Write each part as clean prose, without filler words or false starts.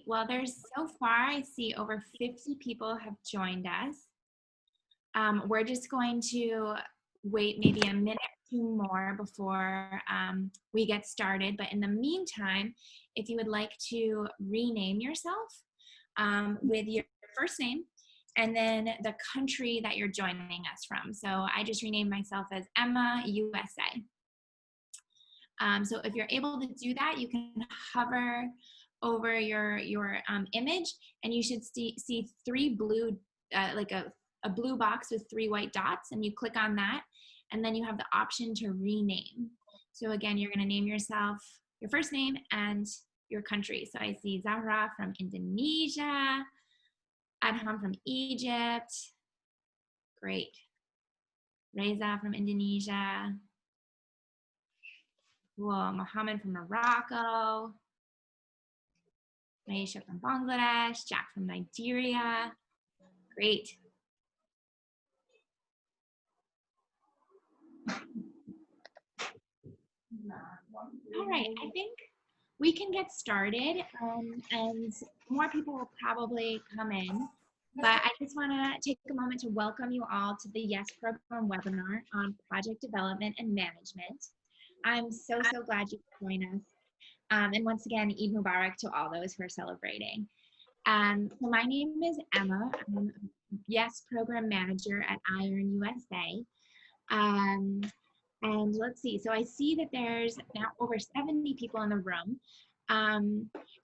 Well, there's so far, I see over 50 people have joined us. We're just going to wait maybe a minute or two more before we get started. But in the meantime, if you would like to rename yourself with your first name and then the country that you're joining us from. So I just renamed myself as Emma, USA. So if you're able to do that, you can hover over your image and you should see three blue, like a blue box with 3 white dots, and you click on that and then you have the option to rename. So again, you're going to name yourself your first name and your country. So I see Zahra from Indonesia, Adham from Egypt, great. Reza from Indonesia, cool. Mohammed from Morocco, Maisha from Bangladesh, Jack from Nigeria, great. All right, I think we can get started, and more people will probably come in, but I just want to take a moment to welcome you all to the YES program webinar on project development and management. I'm so glad you could join us. And once again, Eid Mubarak to all those who are celebrating. So my name is Emma. I'm a YES program manager at Iron USA. And let's see, so I see that there's now over 70 people in the room.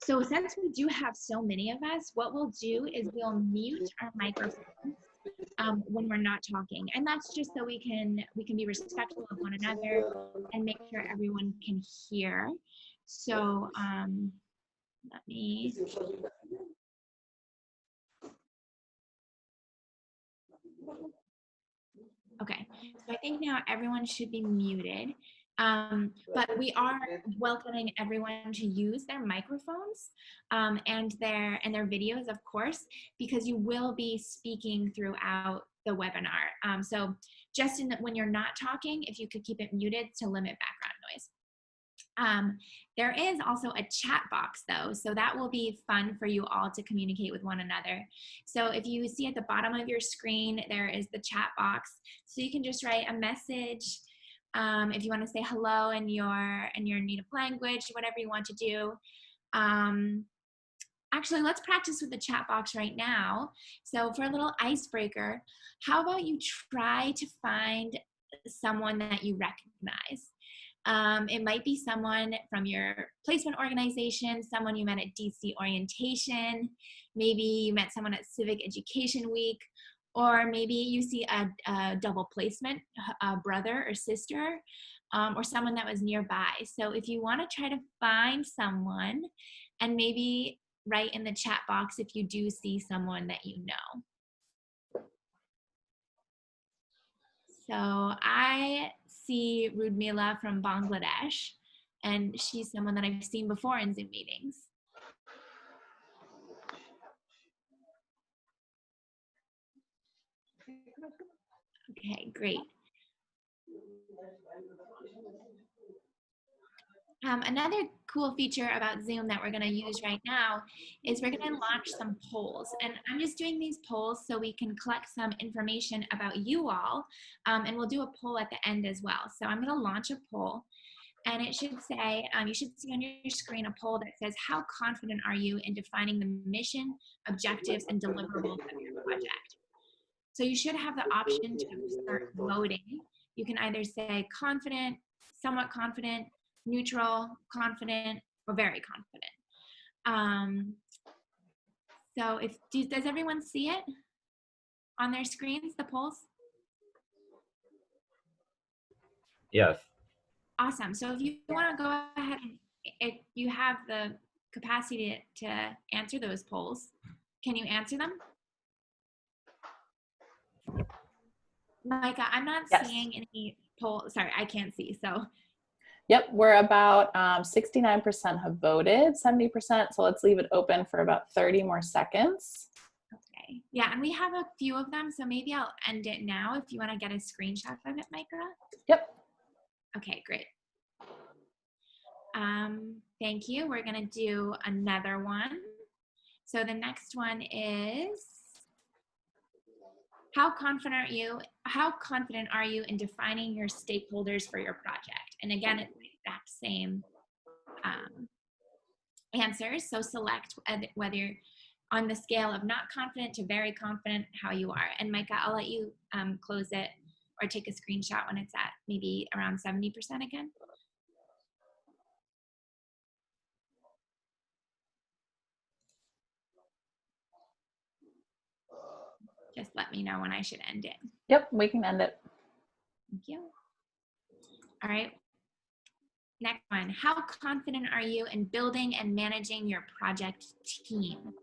So since we do have so many of us, what we'll do is we'll mute our microphones when we're not talking. And that's just so we can be respectful of one another and make sure everyone can hear. So let me. Okay, so I think now everyone should be muted, but we are welcoming everyone to use their microphones and their videos, of course, because you will be speaking throughout the webinar. So just when you're not talking, if you could keep it muted to limit background noise. There is also a chat box though, so that will be fun for you all to communicate with one another. So if you see at the bottom of your screen, there is the chat box. So you can just write a message if you want to say hello in your native language, whatever you want to do. Actually, let's practice with the chat box right now. So for a little icebreaker, how about you try to find someone that you recognize? It might be someone from your placement organization, someone you met at DC orientation, maybe you met someone at Civic Education Week, or maybe you see a double placement, a brother or sister, or someone that was nearby. So if you want to try to find someone and maybe write in the chat box if you do see someone that you know. So I see Rudmila from Bangladesh, and she's someone that I've seen before in Zoom meetings. Okay, great. Another cool feature about Zoom that we're going to use right now is we're going to launch some polls. And I'm just doing these polls so we can collect some information about you all. And we'll do a poll at the end as well. So I'm going to launch a poll. And it should say, you should see on your screen a poll that says, how confident are you in defining the mission, objectives, and deliverables of your project? So you should have the option to start voting. You can either say confident, somewhat confident, neutral, confident, or very confident. So does everyone see it on their screens, the polls? Yes. Awesome. So if you want to go ahead and if you have the capacity to answer those polls, can you answer them? Micah, I'm not seeing any polls. Sorry, I can't see. So. Yep, we're about 69% have voted, 70%. So let's leave it open for about 30 more seconds. Okay. Yeah, and we have a few of them. So maybe I'll end it now if you want to get a screenshot of it, Micah. Yep. Okay, great. Thank you. We're going to do another one. So the next one is, how confident are you in defining your stakeholders for your project? And again, it's the exact same answers. So select whether you're on the scale of not confident to very confident, how you are. And Micah, I'll let you close it or take a screenshot when it's at maybe around 70% again. Just let me know when I should end it. Yep, we can end it. Thank you. All right. Next one, how confident are you in building and managing your project team?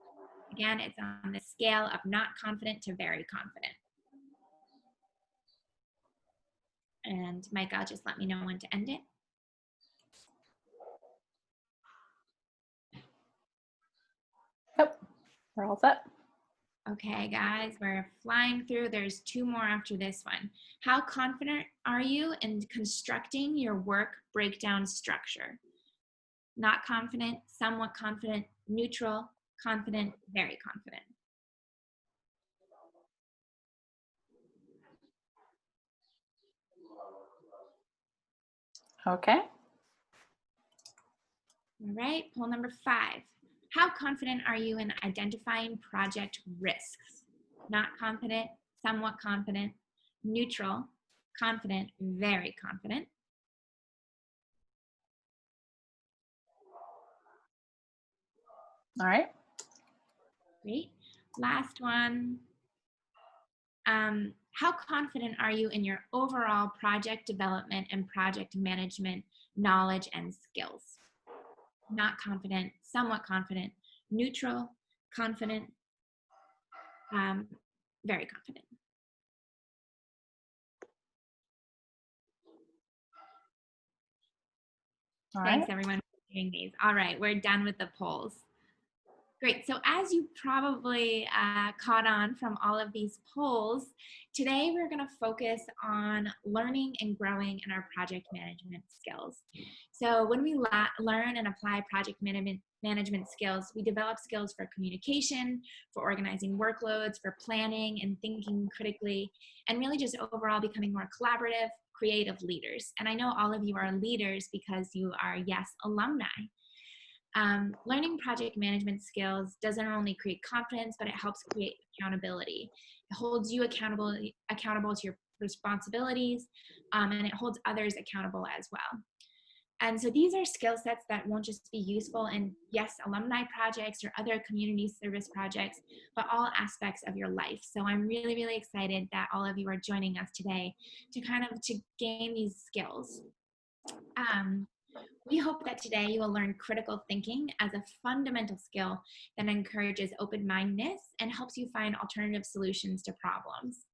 Again, it's on the scale of not confident to very confident. And Micah, just let me know when to end it. Yep, we're all set. Okay, guys, we're flying through. There's 2 more after this one. How confident are you in constructing your work breakdown structure? Not confident, somewhat confident, neutral, confident, very confident. Okay. All right, poll number 5. How confident are you in identifying project risks? Not confident, somewhat confident, neutral, confident, very confident. All right. Great. Last one. How confident are you in your overall project development and project management knowledge and skills? Not confident, somewhat confident, neutral, confident, very confident. All Thanks right. everyone for doing these. All right, we're done with the polls. Great, so as you probably caught on from all of these polls, today we're gonna focus on learning and growing in our project management skills. So when we learn and apply project management skills, we develop skills for communication, for organizing workloads, for planning and thinking critically, and really just overall becoming more collaborative, creative leaders. And I know all of you are leaders because you are YES alumni. Learning project management skills doesn't only create confidence, but it helps create accountability. It holds you accountable to your responsibilities, and it holds others accountable as well. And so these are skill sets that won't just be useful in YES alumni projects or other community service projects, but all aspects of your life. So I'm really, really excited that all of you are joining us today to gain these skills. We hope that today you will learn critical thinking as a fundamental skill that encourages open-mindedness and helps you find alternative solutions to problems.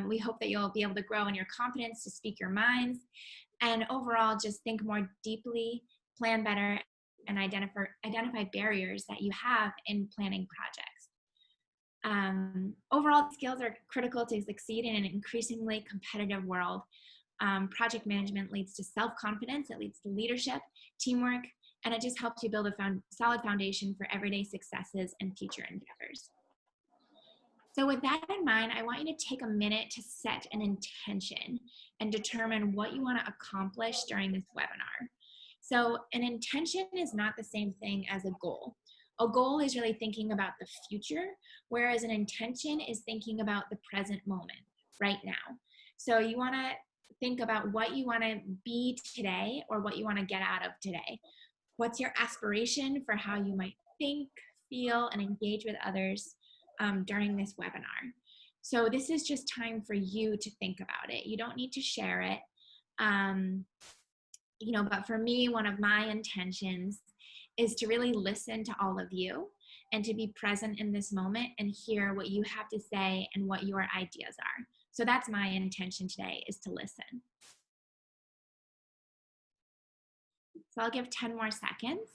We hope that you'll be able to grow in your confidence to speak your minds, and overall just think more deeply, plan better, and identify barriers that you have in planning projects. Overall, skills are critical to succeed in an increasingly competitive world. Project management leads to self-confidence, it leads to leadership, teamwork, and it just helps you build a solid foundation for everyday successes and future endeavors. So with that in mind, I want you to take a minute to set an intention and determine what you want to accomplish during this webinar. So an intention is not the same thing as a goal. A goal is really thinking about the future, whereas an intention is thinking about the present moment, right now. So you want to think about what you want to be today or what you want to get out of today. What's your aspiration for how you might think, feel, and engage with others during this webinar? So this is just time for you to think about it. You don't need to share it. But for me, one of my intentions is to really listen to all of you and to be present in this moment and hear what you have to say and what your ideas are. So that's my intention today, is to listen. So I'll give 10 more seconds.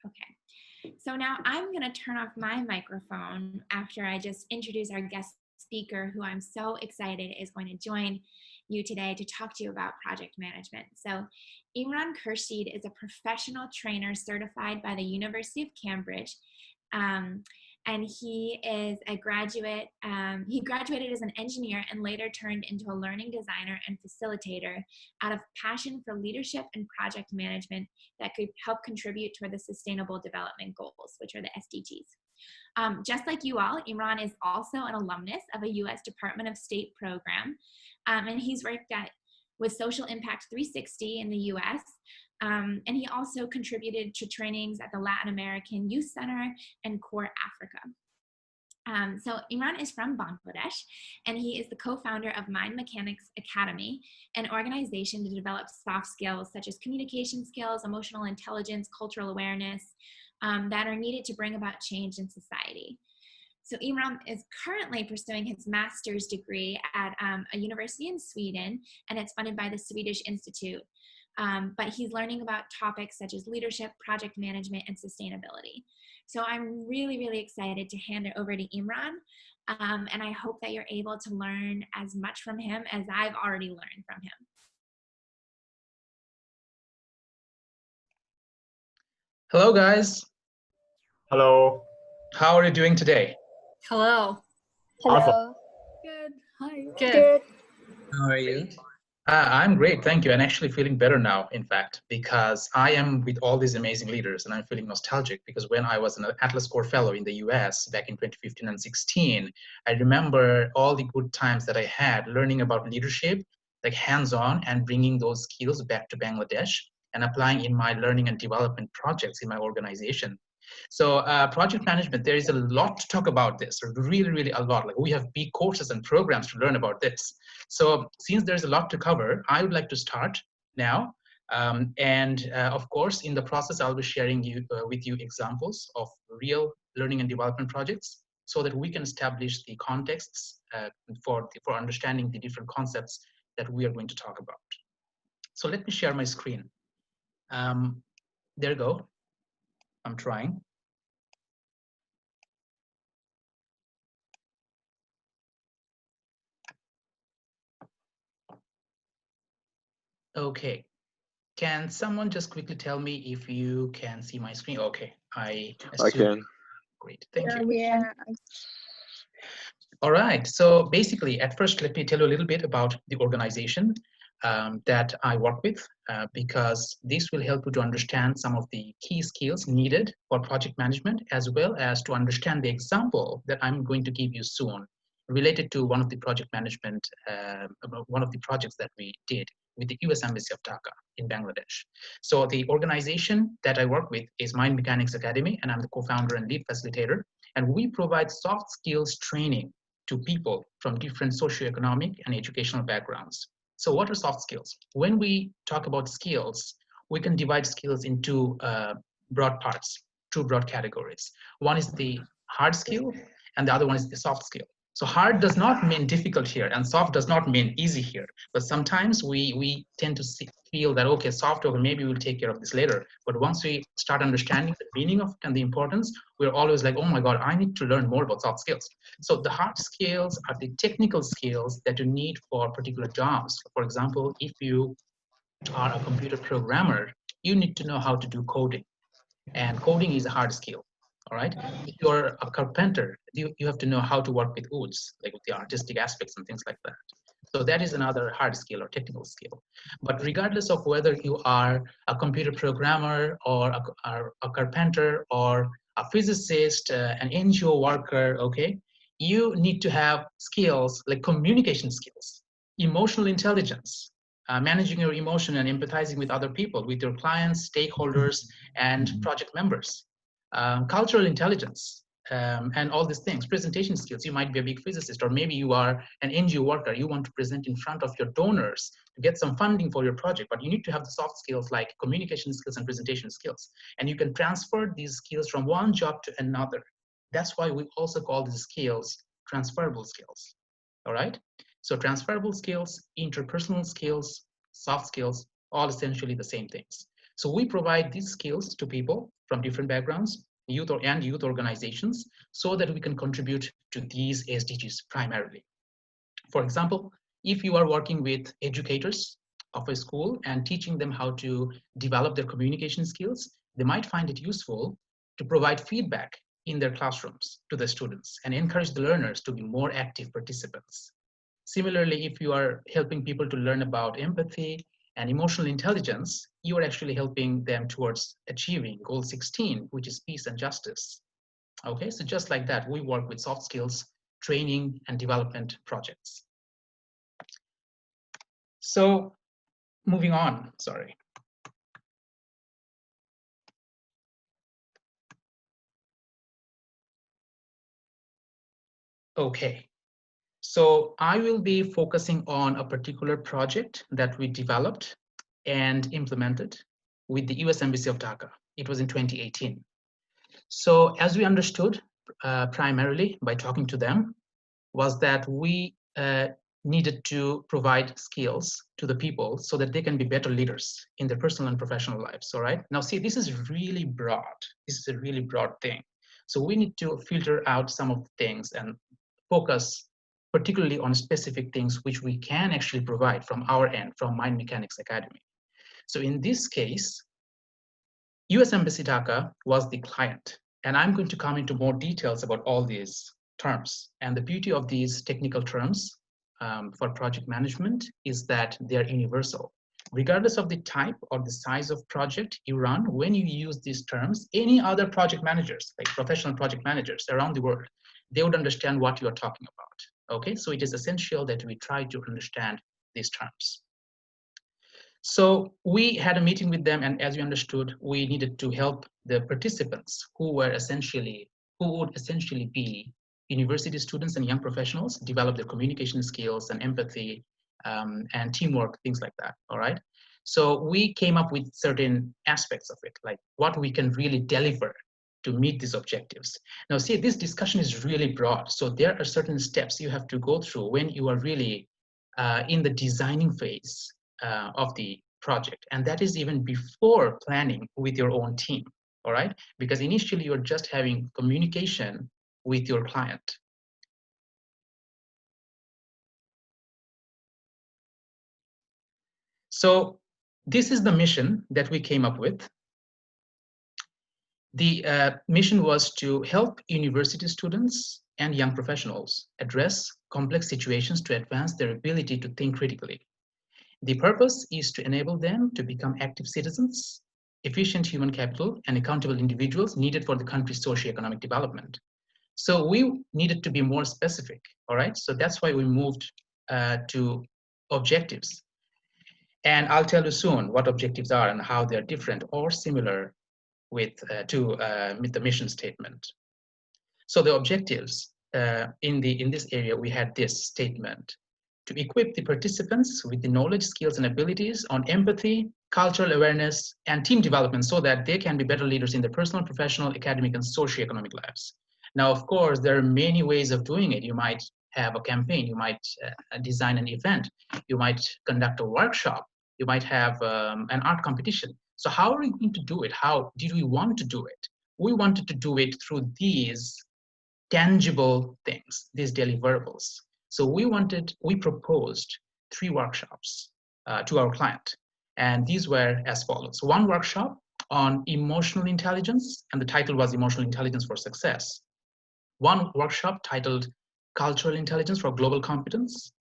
Okay, so now I'm gonna turn off my microphone after I just introduce our guest speaker, who I'm so excited is going to join you today to talk to you about project management. So Imran Khurshid is a professional trainer certified by the University of Cambridge. And he is a graduate. He graduated as an engineer and later turned into a learning designer and facilitator out of passion for leadership and project management that could help contribute toward the Sustainable Development Goals, which are the SDGs. Just like you all, Imran is also an alumnus of a U.S. Department of State program, and he's worked with Social Impact 360 in the U.S., and he also contributed to trainings at the Latin American Youth Center and Core Africa. So Imran is from Bangladesh, and he is the co-founder of Mind Mechanics Academy, an organization to develop soft skills such as communication skills, emotional intelligence, cultural awareness, that are needed to bring about change in society. So Imran is currently pursuing his master's degree at a university in Sweden, and it's funded by the Swedish Institute. But he's learning about topics such as leadership, project management, and sustainability. So I'm really, really excited to hand it over to Imran. And I hope that you're able to learn as much from him as I've already learned from him. Hello, guys. Hello. How are you doing today? Hello. Awesome. Good. Hi. Good. How are you? I'm great, thank you. And actually feeling better now, in fact, because I am with all these amazing leaders and I'm feeling nostalgic because when I was an Atlas Core Fellow in the US back in 2015 and 16, I remember all the good times that I had learning about leadership, like hands-on, and bringing those skills back to Bangladesh and applying in my learning and development projects in my organization. So project management, there is a lot to talk about this, really, really a lot. Like we have big courses and programs to learn about this. So since there's a lot to cover, I would like to start now. Of course, in the process, I'll be sharing with you examples of real learning and development projects so that we can establish the contexts for understanding the different concepts that we are going to talk about. So let me share my screen. There you go. I'm trying. Okay. Can someone just quickly tell me if you can see my screen? Okay. I can. Great. Thank you. Yeah. All right. So basically, at first, let me tell you a little bit about the organization that I work with, because this will help you to understand some of the key skills needed for project management, as well as to understand the example that I'm going to give you soon related to one of the project management, one of the projects that we did with the US Embassy of Dhaka in Bangladesh. So the organization that I work with is Mind Mechanics Academy, and I'm the co-founder and lead facilitator. And we provide soft skills training to people from different socioeconomic and educational backgrounds. So what are soft skills? When we talk about skills, we can divide skills into broad parts, two broad categories. One is the hard skill, and the other one is the soft skill. So hard does not mean difficult here, and soft does not mean easy here. But sometimes we tend to feel that, okay, soft, okay, maybe we'll take care of this later. But once we start understanding the meaning of it and the importance, we're always like, oh my God, I need to learn more about soft skills. So the hard skills are the technical skills that you need for particular jobs. For example, if you are a computer programmer, you need to know how to do coding. And coding is a hard skill. All right. If you're a carpenter, you have to know how to work with woods, like with the artistic aspects and things like that. So that is another hard skill or technical skill. But regardless of whether you are a computer programmer or a carpenter or a physicist, an NGO worker, okay, you need to have skills like communication skills, emotional intelligence, managing your emotion and empathizing with other people, with your clients, stakeholders, and project members. Cultural intelligence, and all these things, presentation skills. You might be a big physicist, or maybe you are an NGO worker. You want to present in front of your donors to get some funding for your project, but you need to have the soft skills like communication skills and presentation skills. And you can transfer these skills from one job to another. That's why we also call these skills transferable skills. All right? So transferable skills, interpersonal skills, soft skills, all essentially the same things. So we provide these skills to people from different backgrounds, youth organizations, so that we can contribute to these SDGs primarily. For example, if you are working with educators of a school and teaching them how to develop their communication skills, they might find it useful to provide feedback in their classrooms to the students and encourage the learners to be more active participants. Similarly, if you are helping people to learn about empathy and emotional intelligence, you are actually helping them towards achieving goal 16, which is peace and justice. Okay, so just like that, we work with soft skills, training and development projects. So moving on, sorry. Okay, so I will be focusing on a particular project that we developed and implemented with the US Embassy of Dhaka. It was in 2018. So as we understood, primarily by talking to them, was that we needed to provide skills to the people so that they can be better leaders in their personal and professional lives, all right? Now, see, this is really broad. This is a really broad thing. So we need to filter out some of the things and focus particularly on specific things which we can actually provide from our end, from Mind Mechanics Academy. So in this case, US Embassy Dhaka was the client, and I'm going to come into more details about all these terms. And the beauty of these technical terms for project management is that they're universal. Regardless of the type or the size of project you run, when you use these terms, any other project managers, like professional project managers around the world, they would understand what you are talking about. Okay, so it is essential that we try to understand these terms. So we had a meeting with them, and as we understood, we needed to help the participants who would essentially be university students and young professionals develop their communication skills and empathy and teamwork, things like that, all right? So we came up with certain aspects of it, like what we can really deliver to meet these objectives. Now, see, this discussion is really broad. So there are certain steps you have to go through when you are really in the designing phase of the project. And that is even before planning with your own team, all right? Because initially you're just having communication with your client. So this is the mission that we came up with. The mission was to help university students and young professionals address complex situations to advance their ability to think critically. The purpose is to enable them to become active citizens, efficient human capital, and accountable individuals needed for the country's socioeconomic development. So we needed to be more specific, all right? So that's why we moved to objectives. And I'll tell you soon what objectives are and how they're different or similar with the mission statement. So the objectives in this area, we had this statement: to equip the participants with the knowledge, skills, and abilities on empathy, cultural awareness, and team development so that they can be better leaders in their personal, professional, academic, and socioeconomic lives. Now, of course, there are many ways of doing it. You might have a campaign, you might design an event, you might conduct a workshop, you might have an art competition. So how are we going to do it? How did we want to do it? We wanted to do it through these tangible things, these deliverables. So we proposed 3 workshops to our client, and these were as follows. 1 workshop on emotional intelligence, and the title was Emotional Intelligence for Success. 1 workshop titled Cultural Intelligence for Global Competence,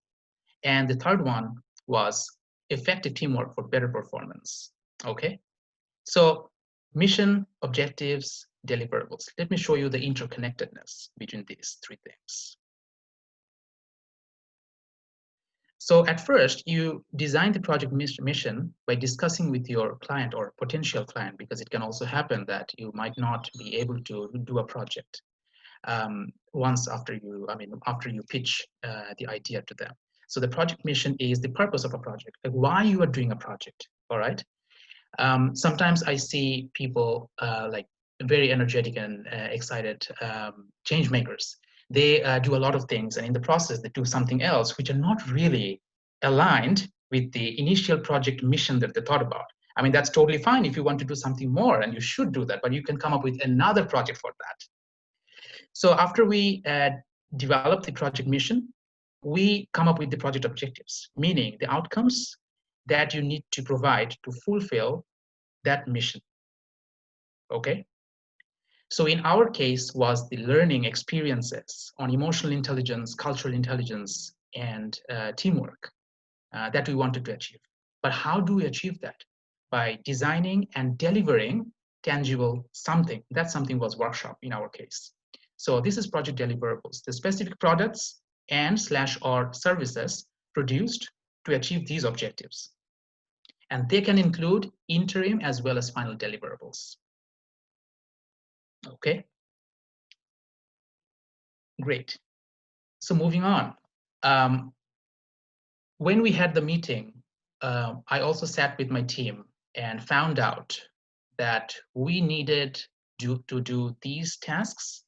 and the 3rd one was Effective Teamwork for Better Performance. Okay, so mission, objectives, deliverables. Let me show you the interconnectedness between these 3 things. So at first, you design the project mission by discussing with your client or potential client, because it can also happen that you might not be able to do a project once after you pitch the idea to them. So the project mission is the purpose of a project, like why you are doing a project, all right? Sometimes I see people like very energetic and excited change makers. They do a lot of things, and in the process, they do something else which are not really aligned with the initial project mission that they thought about. I mean, that's totally fine if you want to do something more, and you should do that, but you can come up with another project for that. So after we developed the project mission, we come up with the project objectives, meaning the outcomes that you need to provide to fulfill that mission. Okay? So in our case was the learning experiences on emotional intelligence, cultural intelligence, and teamwork that we wanted to achieve. But how do we achieve that? By designing and delivering tangible something. That something was workshop in our case. So this is project deliverables, the specific products and/or services produced to achieve these objectives. And they can include interim as well as final deliverables. Okay, great. So moving on. When we had the meeting, I also sat with my team and found out that we needed to do these tasks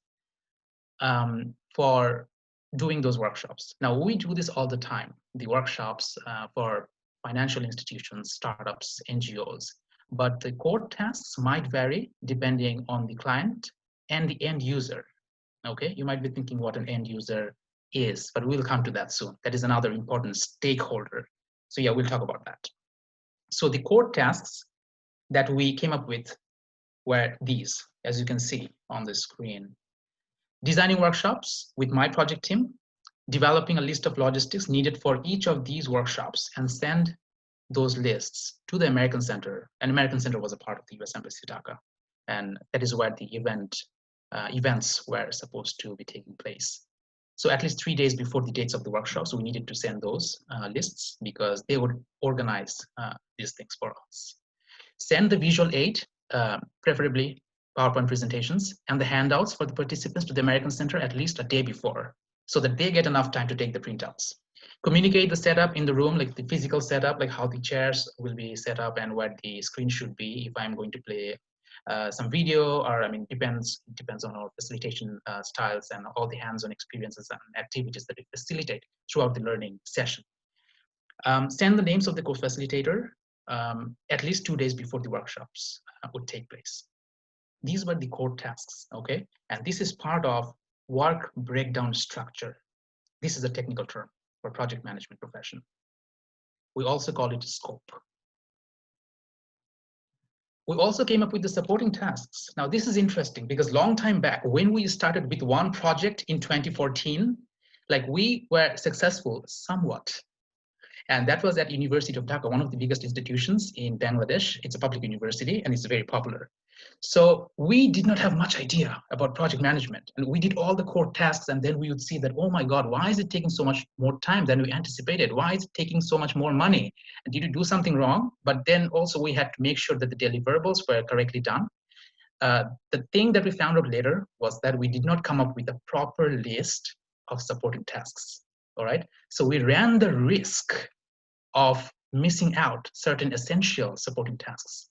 for doing those workshops. Now, we do this all the time, the workshops for financial institutions, startups, NGOs, but the core tasks might vary depending on the client and the end user. Okay, you might be thinking what an end user is, but we'll come to that soon. That is another important stakeholder. So yeah, we'll talk about that. So the core tasks that we came up with were these, as you can see on the screen. Designing workshops with my project team, developing a list of logistics needed for each of these workshops and send those lists to the American Center. And American Center was a part of the US Embassy of Dhaka. And that is where the events were supposed to be taking place. So at least 3 days before the dates of the workshops, we needed to send those lists because they would organize these things for us. Send the visual aid, preferably PowerPoint presentations, and the handouts for the participants to the American Center at least a day before, so that they get enough time to take the printouts. Communicate the setup in the room, like the physical setup, like how the chairs will be set up and where the screen should be if I'm going to play some video, or I mean, depends on our facilitation styles and all the hands-on experiences and activities that we facilitate throughout the learning session. Send the names of the co-facilitator at least 2 days before the workshops would take place. These were the core tasks, okay? And this is part of work breakdown structure. This is a technical term for project management profession. We also call it scope. We also came up with the supporting tasks. Now, this is interesting because long time back, when we started with one project in 2014, like we were successful somewhat. And that was at University of Dhaka, one of the biggest institutions in Bangladesh. It's a public university and it's very popular. So we did not have much idea about project management. And we did all the core tasks and then we would see that, oh my God, why is it taking so much more time than we anticipated? Why is it taking so much more money? And did you do something wrong? But then also we had to make sure that the deliverables were correctly done. The thing that we found out later was that we did not come up with a proper list of supporting tasks, all right? So we ran the risk of missing out certain essential supporting tasks.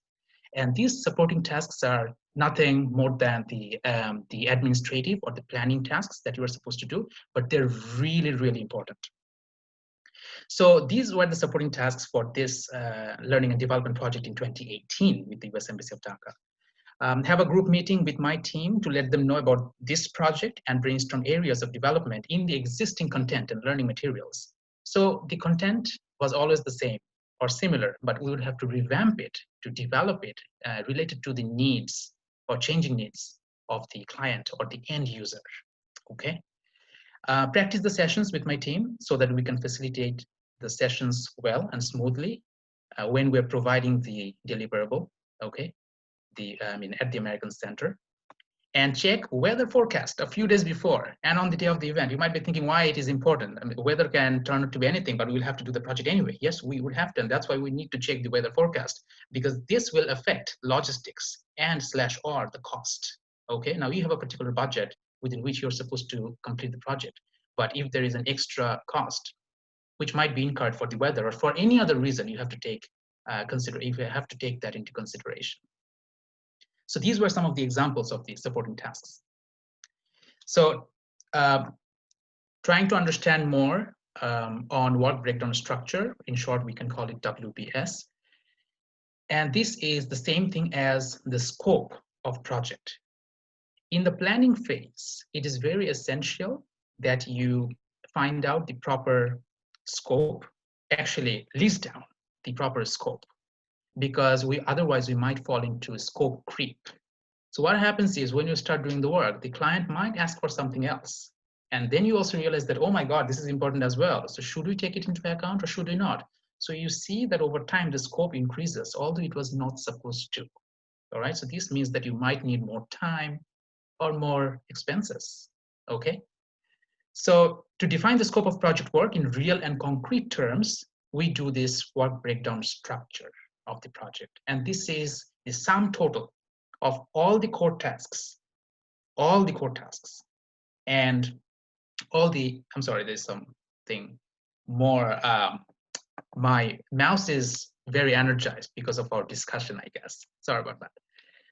And these supporting tasks are nothing more than the administrative or the planning tasks that you are supposed to do, but they're really, really important. So these were the supporting tasks for this learning and development project in 2018 with the US Embassy of Dhaka. Have a group meeting with my team to let them know about this project and brainstorm areas of development in the existing content and learning materials. So the content was always the same or similar, but we would have to revamp it to develop it related to the needs or changing needs of the client or the end user, okay? Practice the sessions with my team so that we can facilitate the sessions well and smoothly when we're providing the deliverable, okay? At the American Center. And check weather forecast a few days before and on the day of the event. You might be thinking why it is important. I mean, weather can turn out to be anything, but we'll have to do the project anyway. Yes, we would have to, and that's why we need to check the weather forecast, because this will affect logistics and/or the cost. Okay, now you have a particular budget within which you're supposed to complete the project. But if there is an extra cost, which might be incurred for the weather or for any other reason, you have to take that into consideration. So these were some of the examples of the supporting tasks. So trying to understand more on work breakdown structure, in short, we can call it WBS. And this is the same thing as the scope of project. In the planning phase, it is very essential that you find out the proper scope, actually list down the proper scope, because otherwise we might fall into scope creep. So what happens is when you start doing the work, the client might ask for something else. And then you also realize that, oh my God, this is important as well. So should we take it into account or should we not? So you see that over time, the scope increases, although it was not supposed to. All right, so this means that you might need more time or more expenses, okay? So to define the scope of project work in real and concrete terms, we do this work breakdown structure of the project. And this is the sum total of all the core tasks, and all the, I'm sorry, there's something more. My mouse is very energized because of our discussion, I guess. Sorry about that.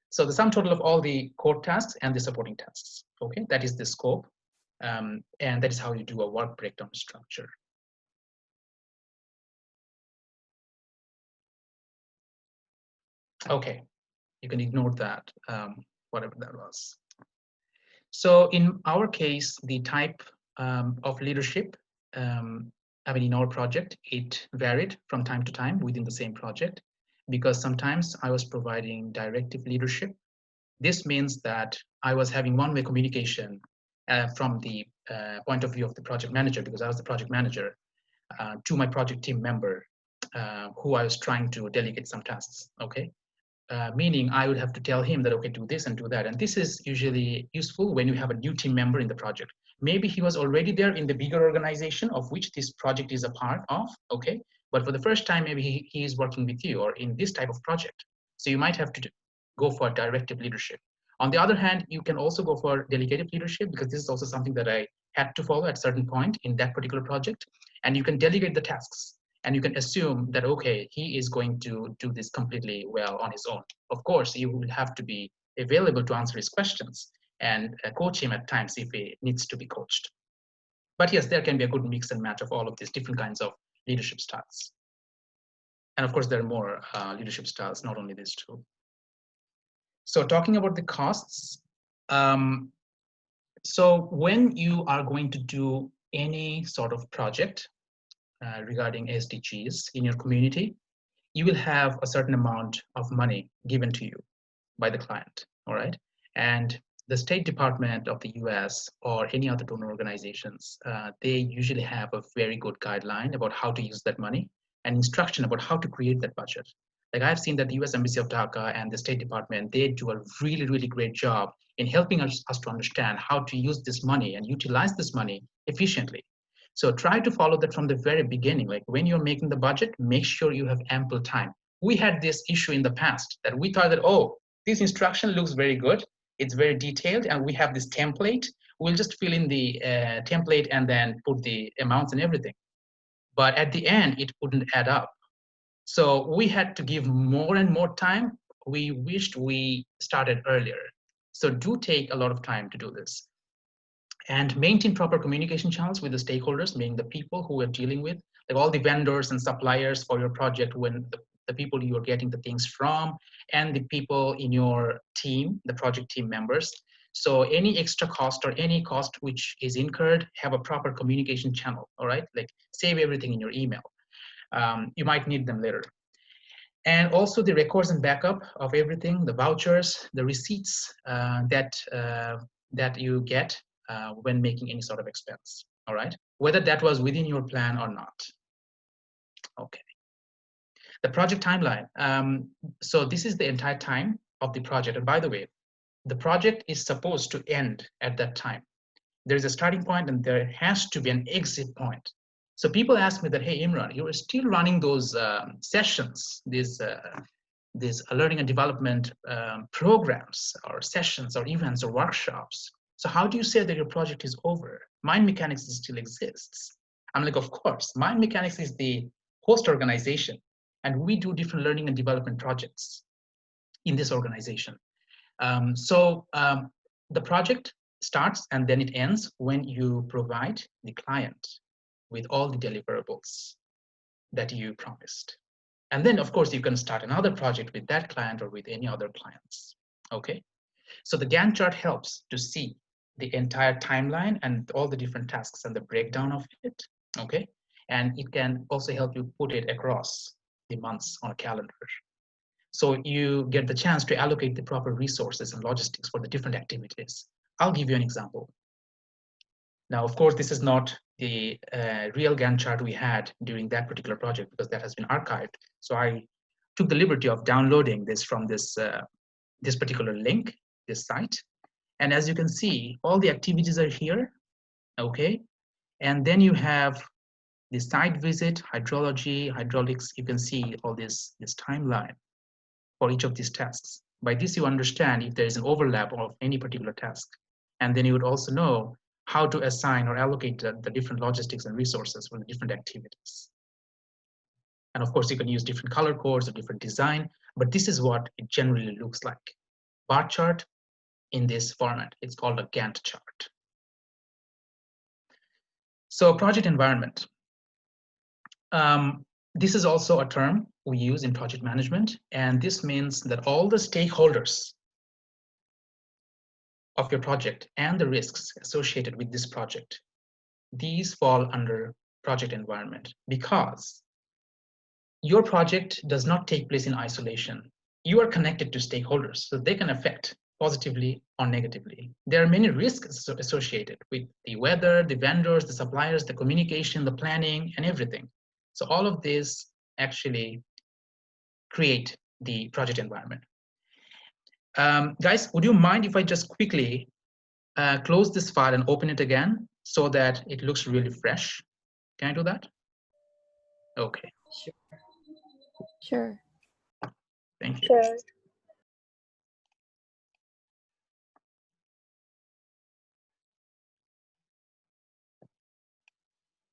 So the sum total of all the core tasks and the supporting tasks, okay? That is the scope, and that is how you do a work breakdown structure. Okay, you can ignore that, whatever that was. So in our case, the type of leadership, I mean, in our project, it varied from time to time within the same project, because sometimes I was providing directive leadership. This means that I was having one-way communication from the point of view of the project manager, because I was the project manager, to my project team member, who I was trying to delegate some tasks, okay? Meaning I would have to tell him that, okay, do this and do that. And this is usually useful when you have a new team member in the project. Maybe he was already there in the bigger organization of which this project is a part of, okay? But for the first time, maybe he is working with you or in this type of project. So you might have to go for directive leadership. On the other hand, you can also go for delegative leadership, because this is also something that I had to follow at a certain point in that particular project. And you can delegate the tasks. And you can assume that, okay, he is going to do this completely well on his own. Of course, you will have to be available to answer his questions and coach him at times if he needs to be coached. But yes, there can be a good mix and match of all of these different kinds of leadership styles. And of course, there are more leadership styles, not only these two. So talking about the costs, so when you are going to do any sort of project, regarding SDGs in your community, you will have a certain amount of money given to you by the client, all right? And the State Department of the US or any other donor organizations, they usually have a very good guideline about how to use that money and instruction about how to create that budget. Like I've seen that the US Embassy of Dhaka and the State Department, they do a really, really great job in helping us to understand how to use this money and utilize this money efficiently. So try to follow that from the very beginning. Like when you're making the budget, make sure you have ample time. We had this issue in the past that we thought that, oh, this instruction looks very good. It's very detailed and we have this template. We'll just fill in the template and then put the amounts and everything. But at the end, it wouldn't add up. So we had to give more and more time. We wished we started earlier. So do take a lot of time to do this. And maintain proper communication channels with the stakeholders, meaning the people who we're dealing with, like all the vendors and suppliers for your project, when the people you are getting the things from, and the people in your team, the project team members. So any extra cost or any cost which is incurred, have a proper communication channel, all right? Like save everything in your email. You might need them later. And also the records and backup of everything, the vouchers, the receipts that you get when making any sort of expense, all right? Whether that was within your plan or not. Okay. The project timeline. So this is the entire time of the project. And by the way, the project is supposed to end at that time. There's a starting point and there has to be an exit point. So people ask me that, hey, Imran, you're still running those sessions, these learning and development programs or sessions or events or workshops. So how do you say that your project is over? Mind Mechanics still exists. I'm like, of course, Mind Mechanics is the host organization and we do different learning and development projects in this organization. The project starts and then it ends when you provide the client with all the deliverables that you promised. And then, of course, you can start another project with that client or with any other clients, okay? So the Gantt chart helps to see the entire timeline and all the different tasks and the breakdown of it, okay? And it can also help you put it across the months on a calendar. So you get the chance to allocate the proper resources and logistics for the different activities. I'll give you an example. Now, of course, this is not the real Gantt chart we had during that particular project because that has been archived. So I took the liberty of downloading this from this, this particular link, this site. And as you can see, all the activities are here, okay? And then you have the site visit, hydrology, hydraulics. You can see all this timeline for each of these tasks. By this, you understand if there is an overlap of any particular task. And then you would also know how to assign or allocate the different logistics and resources for the different activities. And of course, you can use different color codes or different design, but this is what it generally looks like. Bar chart in this format. It's called a Gantt chart. So project environment. This is also a term we use in project management, and this means that all the stakeholders of your project and the risks associated with this project, these fall under project environment because your project does not take place in isolation. You are connected to stakeholders, so they can affect positively or negatively. There are many risks associated with the weather, the vendors, the suppliers, the communication, the planning, and everything. So all of this actually create the project environment. Guys, would you mind if I just quickly close this file and open it again so that it looks really fresh? Can I do that? Okay. Sure. Thank you. Sure.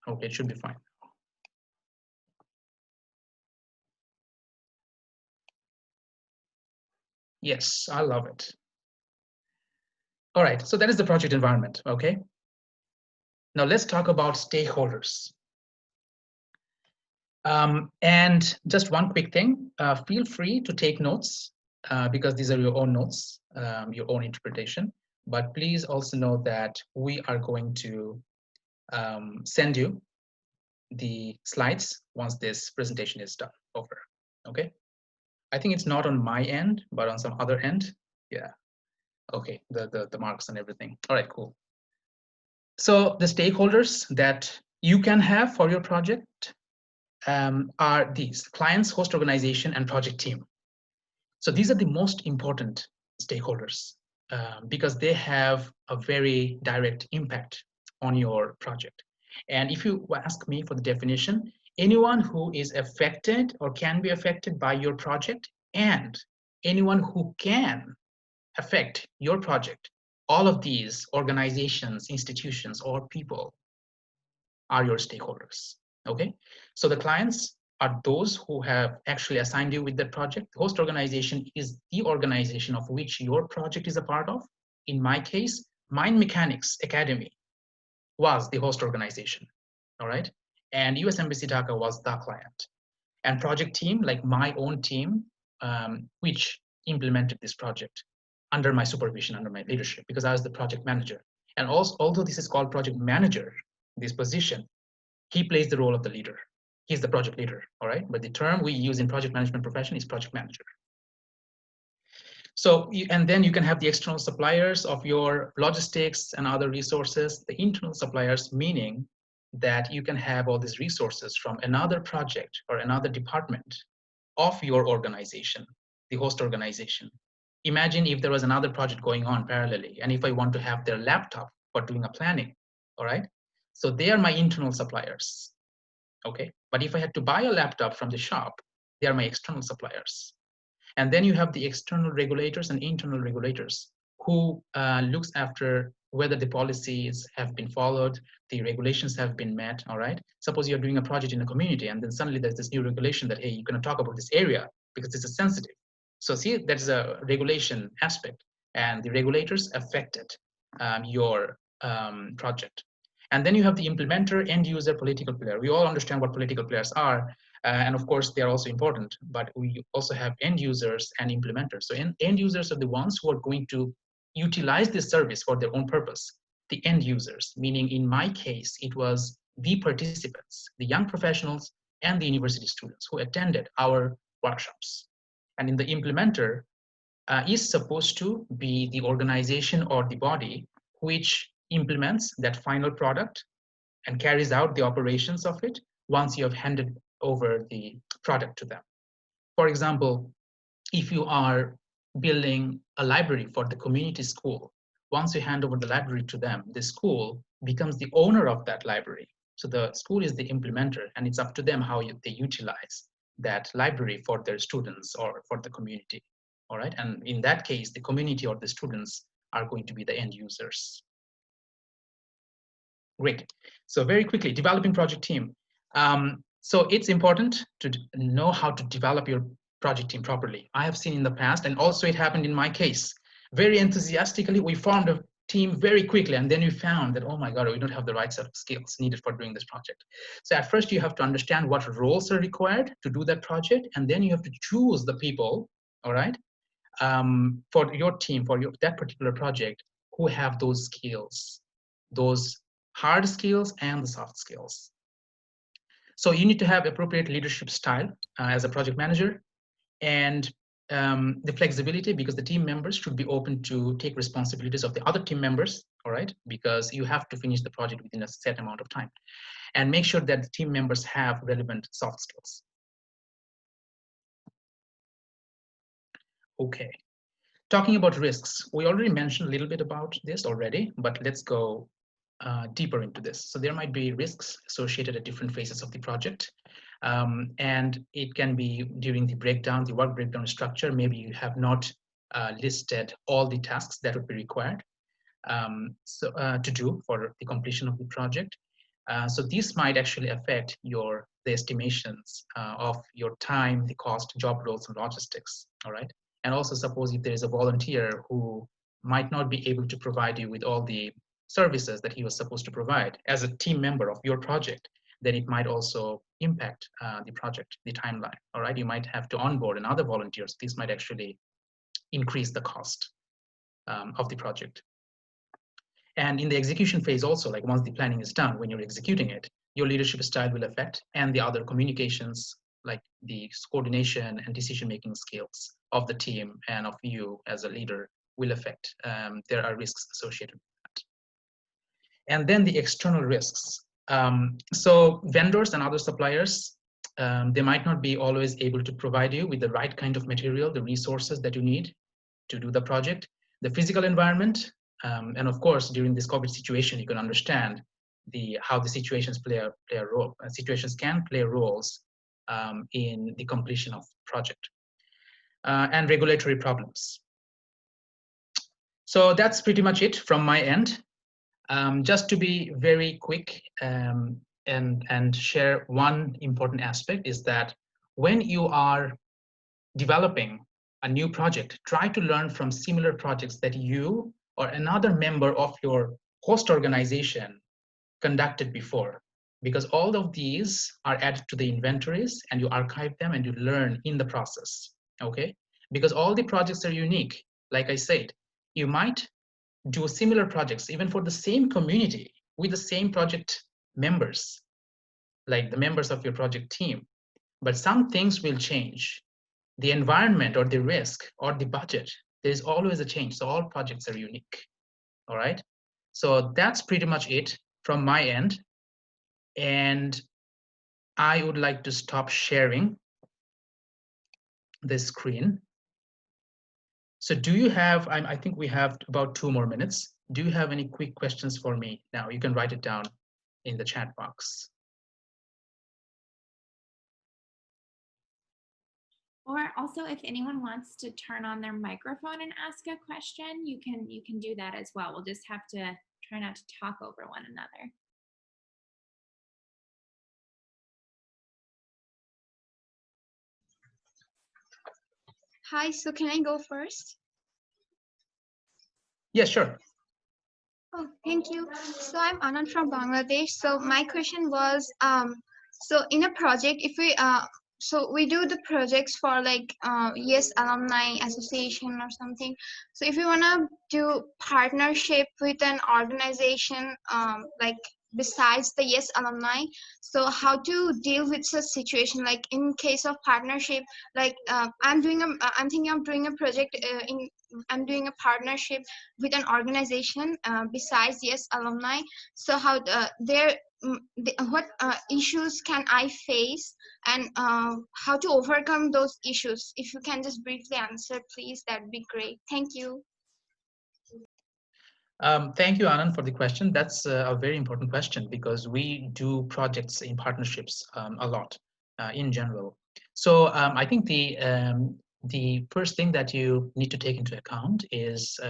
Okay, it should be fine. Yes, I love it. All right, so that is the project environment, okay? Now let's talk about stakeholders. And just one quick thing, feel free to take notes because these are your own notes, your own interpretation, but please also know that we are going to send you the slides once this presentation is done over, okay? I think it's not on my end, but on some other end, yeah. Okay, the marks and everything. All right, cool. So the stakeholders that you can have for your project are these: clients, host organization, and project team. So these are the most important stakeholders because they have a very direct impact on your project. And if you ask me for the definition, anyone who is affected or can be affected by your project and anyone who can affect your project, all of these organizations, institutions, or people are your stakeholders, okay? So the clients are those who have actually assigned you with the project. The host organization is the organization of which your project is a part of. In my case, Mind Mechanics Academy was the host organization, all right? And US Embassy Dhaka was the client. And project team, like my own team, which implemented this project under my supervision, under my leadership, because I was the project manager. And also, although this is called project manager, this position, he plays the role of the leader. He's the project leader, all right? But the term we use in project management profession is project manager. So, and then you can have the external suppliers of your logistics and other resources, the internal suppliers, meaning that you can have all these resources from another project or another department of your organization, the host organization. Imagine if there was another project going on parallelly, and if I want to have their laptop for doing a planning, all right? So they are my internal suppliers, okay? But if I had to buy a laptop from the shop, they are my external suppliers. And then you have the external regulators and internal regulators who looks after whether the policies have been followed, the regulations have been met, all right? Suppose you're doing a project in a community and then suddenly there's this new regulation that, hey, you're gonna talk about this area because this is sensitive. So see, there's a regulation aspect and the regulators affected your project. And then you have the implementer, end user, political player. We all understand what political players are. And of course, they are also important, but we also have end users and implementers. So end users are the ones who are going to utilize this service for their own purpose, the end users, meaning in my case, it was the participants, the young professionals and the university students who attended our workshops. And in the implementer is supposed to be the organization or the body which implements that final product and carries out the operations of it once you have handed over the product to them. For example, if you are building a library for the community school, once you hand over the library to them, the school becomes the owner of that library. So the school is the implementer, and it's up to them how they utilize that library for their students or for the community. All right, and in that case, the community or the students are going to be the end users. Great. So very quickly, developing project team. So it's important to know how to develop your project team properly. I have seen in the past, and also it happened in my case, very enthusiastically, we formed a team very quickly, and then we found that, oh my God, we don't have the right set of skills needed for doing this project. So at first you have to understand what roles are required to do that project, and then you have to choose the people, all right, for your team, for that particular project, who have those skills, those hard skills and the soft skills. So you need to have appropriate leadership style as a project manager, and the flexibility, because the team members should be open to take responsibilities of the other team members, all right, because you have to finish the project within a set amount of time, and make sure that the team members have relevant soft skills. Okay, talking about risks, we already mentioned a little bit about this already, but let's go deeper into this. So there might be risks associated at different phases of the project. And it can be during the breakdown, the work breakdown structure. Maybe you have not listed all the tasks that would be required to do for the completion of the project. So this might actually affect the estimations of your time, the cost, job roles, and logistics, all right? And also suppose if there is a volunteer who might not be able to provide you with all the services that he was supposed to provide as a team member of your project, then it might also impact the project, the timeline, all right? You might have to onboard another volunteers. This might actually increase the cost of the project. And in the execution phase also, like once the planning is done, when you're executing it, your leadership style will affect, and the other communications, like the coordination and decision-making skills of the team and of you as a leader will affect. There are risks associated with that. And then the external risks. So vendors and other suppliers, they might not be always able to provide you with the right kind of material, the resources that you need to do the project. The physical environment, and of course, during this COVID situation, you can understand how the situations play a role. Situations can play roles in the completion of project. And regulatory problems. So that's pretty much it from my end. Just to be very quick and share one important aspect is that when you are developing a new project, try to learn from similar projects that you or another member of your host organization conducted before, because all of these are added to the inventories and you archive them and you learn in the process, okay? Because all the projects are unique. Like I said, you might do similar projects even for the same community with the same project members, like the members of your project team, but some things will change. The environment or the risk or the budget, there's always a change. So all projects are unique, all right? So that's pretty much it from my end. And I would like to stop sharing the screen. So do you have, I think we have about 2 more minutes. Do you have any quick questions for me now? You can write it down in the chat box. Or also, if anyone wants to turn on their microphone and ask a question, you can do that as well. We'll just have to try not to talk over one another. Hi, so can I go first? Yeah, sure. Oh, thank you. So I'm Anand from Bangladesh. So my question was, so in a project, if we so we do the projects for like YES Alumni Association or something. So if you wanna do partnership with an organization like besides the YES Alumni, so how to deal with such situation, like in case of partnership, like I'm thinking of doing a project I'm doing a partnership with an organization besides YES Alumni. So how what issues can I face, and how to overcome those issues? If you can just briefly answer, please, that'd be great. Thank you. Thank you, Anand, for the question. That's a very important question because we do projects in partnerships a lot in general. So I think the first thing that you need to take into account is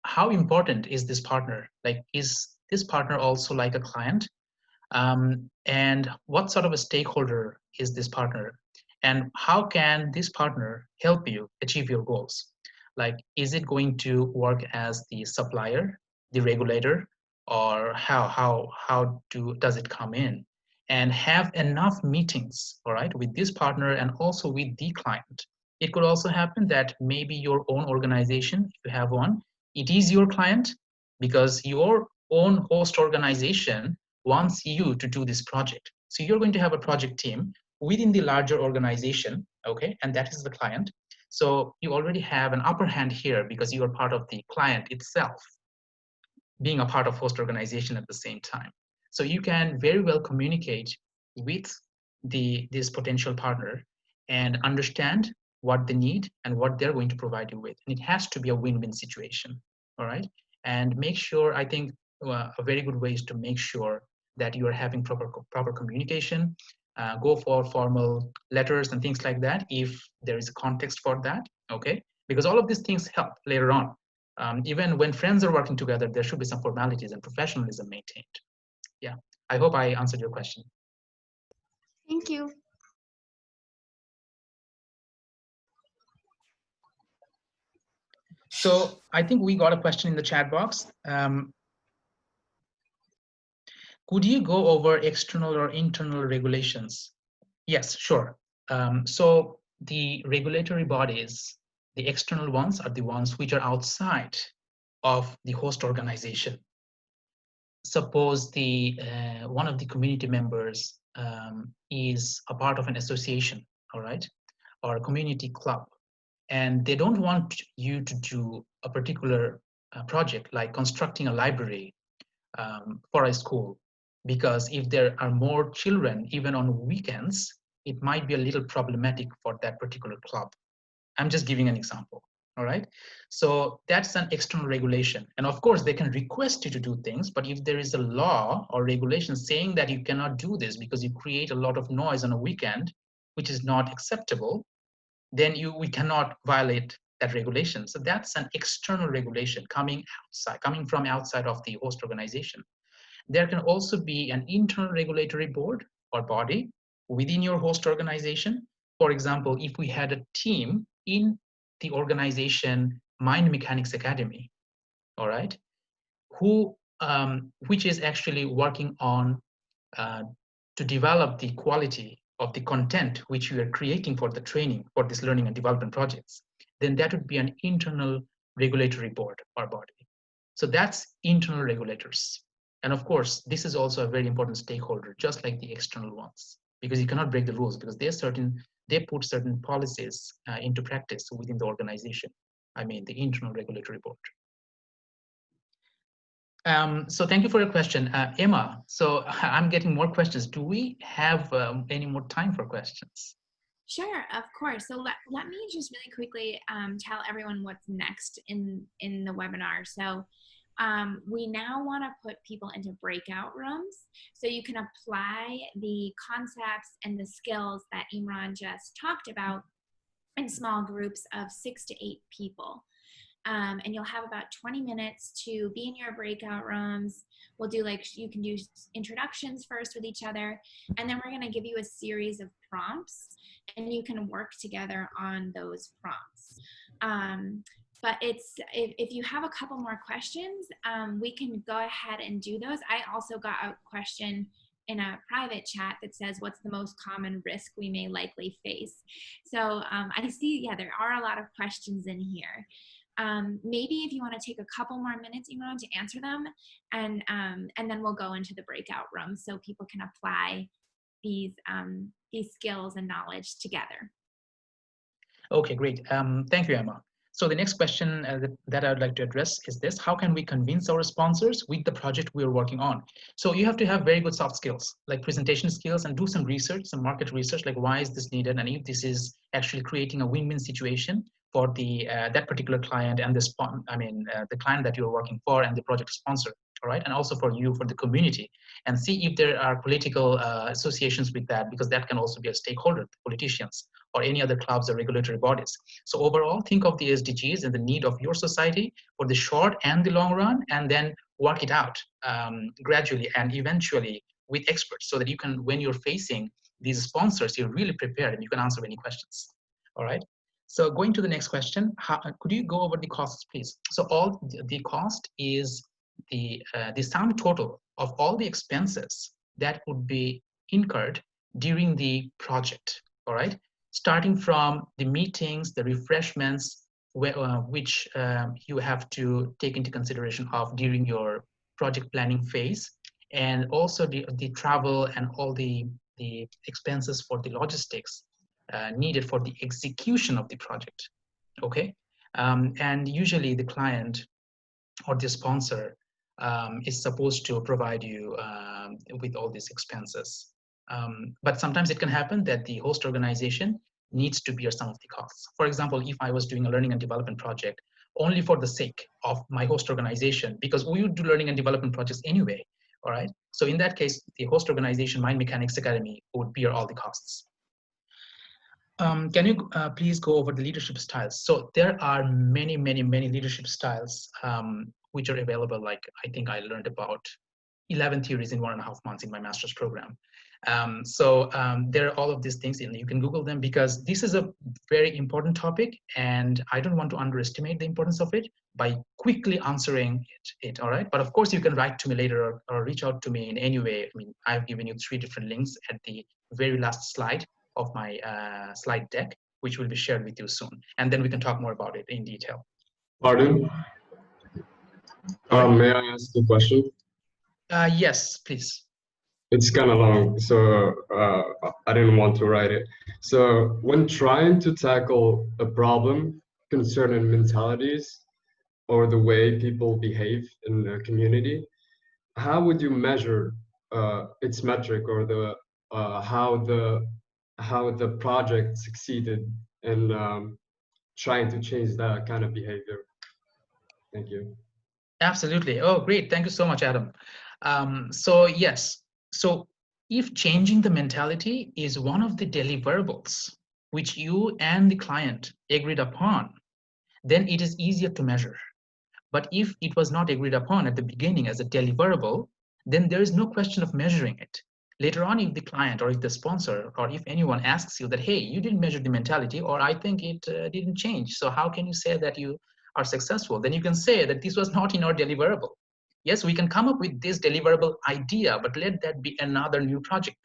how important is this partner? Like, is this partner also like a client? And what sort of a stakeholder is this partner? And how can this partner help you achieve your goals? Like, is it going to work as the supplier, the regulator, or does it come in? And have enough meetings, all right, with this partner and also with the client. It could also happen that maybe your own organization, if you have one, it is your client because your own host organization wants you to do this project. So you're going to have a project team within the larger organization, okay, and that is the client. So you already have an upper hand here because you are part of the client itself, being a part of host organization at the same time. So you can very well communicate with this potential partner and understand what they need and what they're going to provide you with. And it has to be a win-win situation, all right? And make sure, I think a very good way is to make sure that you are having proper communication. Go for formal letters and things like that if there is a context for that, okay? Because all of these things help later on. Even when friends are working together, there should be some formalities and professionalism maintained. Yeah, I hope I answered your question. Thank you. So I think we got a question in the chat box. Could you go over external or internal regulations? Yes, sure. So the regulatory bodies, the external ones are the ones which are outside of the host organization. Suppose one of the community members is a part of an association, all right, or a community club, and they don't want you to do a particular project like constructing a library for a school, because if there are more children, even on weekends, it might be a little problematic for that particular club. I'm just giving an example, all right? So that's an external regulation. And of course, they can request you to do things, but if there is a law or regulation saying that you cannot do this because you create a lot of noise on a weekend, which is not acceptable, then we cannot violate that regulation. So that's an external regulation coming from outside of the host organization. There can also be an internal regulatory board or body within your host organization. For example, if we had a team in the organization Mind Mechanics Academy, all right, which is actually working on to develop the quality of the content which we are creating for the training for this learning and development projects, then that would be an internal regulatory board or body. So that's internal regulators. And of course, this is also a very important stakeholder, just like the external ones, because you cannot break the rules because they put certain policies into practice within the organization. I mean, the internal regulatory board. So thank you for your question, Emma. So I'm getting more questions. Do we have any more time for questions? Sure, of course. So let me just really quickly tell everyone what's next in the webinar. So we now want to put people into breakout rooms so you can apply the concepts and the skills that Imran just talked about in small groups of 6 to 8 people. And you'll have about 20 minutes to be in your breakout rooms. We'll do you can do introductions first with each other, and then we're going to give you a series of prompts, and you can work together on those prompts. But if you have a couple more questions, we can go ahead and do those. I also got a question in a private chat that says, what's the most common risk we may likely face? So I see, yeah, there are a lot of questions in here. Maybe if you want to take a couple more minutes, Imran, to answer them, and then we'll go into the breakout room so people can apply these skills and knowledge together. Okay, great. Thank you, Emma. So the next question that I would like to address is this: how can we convince our sponsors with the project we are working on? So you have to have very good soft skills, like presentation skills, and do some research, some market research, like why is this needed, and if this is actually creating a win-win situation for the that particular client and the client that you're working for and the project sponsor. All right, and also for you, for the community, and see if there are political associations with that, because that can also be a stakeholder, politicians, or any other clubs or regulatory bodies. So overall, think of the SDGs and the need of your society for the short and the long run, and then work it out gradually and eventually with experts, so that you can, when you're facing these sponsors, you're really prepared and you can answer any questions. All right. So going to the next question, could you go over the costs, please? So all the cost is the sum total of all the expenses that would be incurred during the project. All right. Starting from the meetings, the refreshments, which you have to take into consideration of during your project planning phase, and also the travel and all the expenses for the logistics needed for the execution of the project. Okay, and usually the client or the sponsor is supposed to provide you with all these expenses. But sometimes it can happen that the host organization needs to bear some of the costs. For example, if I was doing a learning and development project only for the sake of my host organization, because we would do learning and development projects anyway, all right? So in that case, the host organization, Mind Mechanics Academy, would bear all the costs. Can you please go over the leadership styles? So there are many leadership styles which are available. Like, I think I learned about 11 theories in 1.5 months in my master's program. There are all of these things, and you can Google them, because this is a very important topic, and I don't want to underestimate the importance of it by quickly answering it, all right? But of course, you can write to me later or reach out to me in any way. I mean, I've given you 3 different links at the very last slide of my slide deck, which will be shared with you soon. And then we can talk more about it in detail. Pardon? May I ask a question? Yes, please. It's kind of long, so I didn't want to write it. So when trying to tackle a problem concerning mentalities or the way people behave in the community, how would you measure its metric, or the how the project succeeded in trying to change that kind of behavior? Thank you. Absolutely. Oh, great. Thank you so much, Adam. So yes, so if changing the mentality is one of the deliverables which you and the client agreed upon, then it is easier to measure. But if it was not agreed upon at the beginning as a deliverable, then there is no question of measuring it. Later on, if the client or if the sponsor or if anyone asks you that, hey, you didn't measure the mentality, or I think it didn't change, so how can you say that you are successful? Then you can say that this was not in our deliverable. Yes, we can come up with this deliverable idea, but let that be another new project.